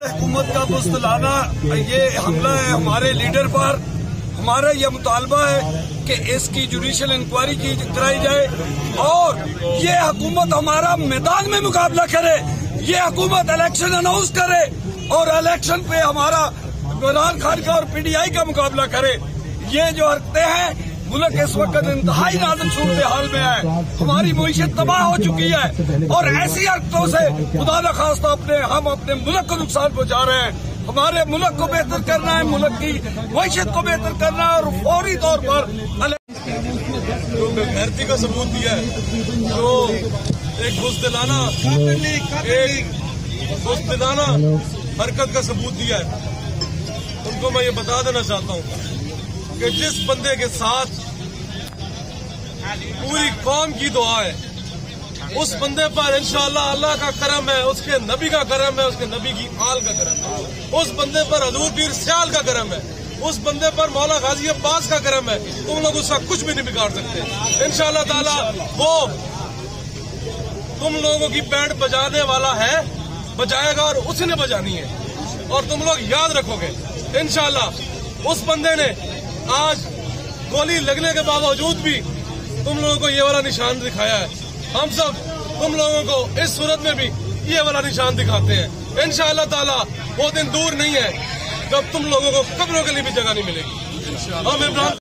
हुकूमत का बुज़दिलाना ये हमला है हमारे लीडर पर। हमारा यह मुतालबा है कि इसकी जुडिशल इंक्वायरी कराई जाए और ये हुकूमत हमारा मैदान में मुकाबला करे। ये हुकूमत इलेक्शन अनाउंस करे और इलेक्शन पे हमारा इमरान खान का और पीटीआई का मुकाबला करे। ये जो हरकतें हैं, मुल्क इस वक्त इंतहाई नाजुक सूरत हाल में है। हमारी मईशत तबाह हो चुकी है और ऐसी हरकतों से खुदा न खास्ता हम अपने मुल्क को नुकसान पहुंचा रहे हैं। हमारे मुल्क को बेहतर करना है, मुल्क की मईशत को बेहतर करना है और फौरी तौर पर जो बेगैरती का सबूत दिया है, जो एक बुज़दिलाना हरकत का सबूत दिया है, उनको मैं ये बता देना चाहता हूँ कि जिस बंदे के साथ पूरी कौम की दुआ है, उस बंदे पर इंशाअल्लाह अल्लाह का करम है, उसके नबी का करम है, उसके नबी की आल का करम है, उस बंदे पर हजूर पीर सियाल का करम है, उस बंदे पर मौला गाजी अब्बास का करम है। तुम लोग उसका कुछ भी नहीं बिगाड़ सकते। इंशाअल्लाह ताला वो तुम लोगों की बैंड बजाने वाला है, बजाएगा और उसी ने बजानी है। और तुम लोग याद रखोगे इंशाअल्लाह उस बंदे ने आज गोली लगने के बावजूद भी तुम लोगों को ये वाला निशान दिखाया है। हम सब तुम लोगों को इस सूरत में भी ये वाला निशान दिखाते हैं। इंशाअल्लाह ताला वो दिन दूर नहीं है जब तुम लोगों को कब्रों के लिए भी जगह नहीं मिलेगी। हम इमरान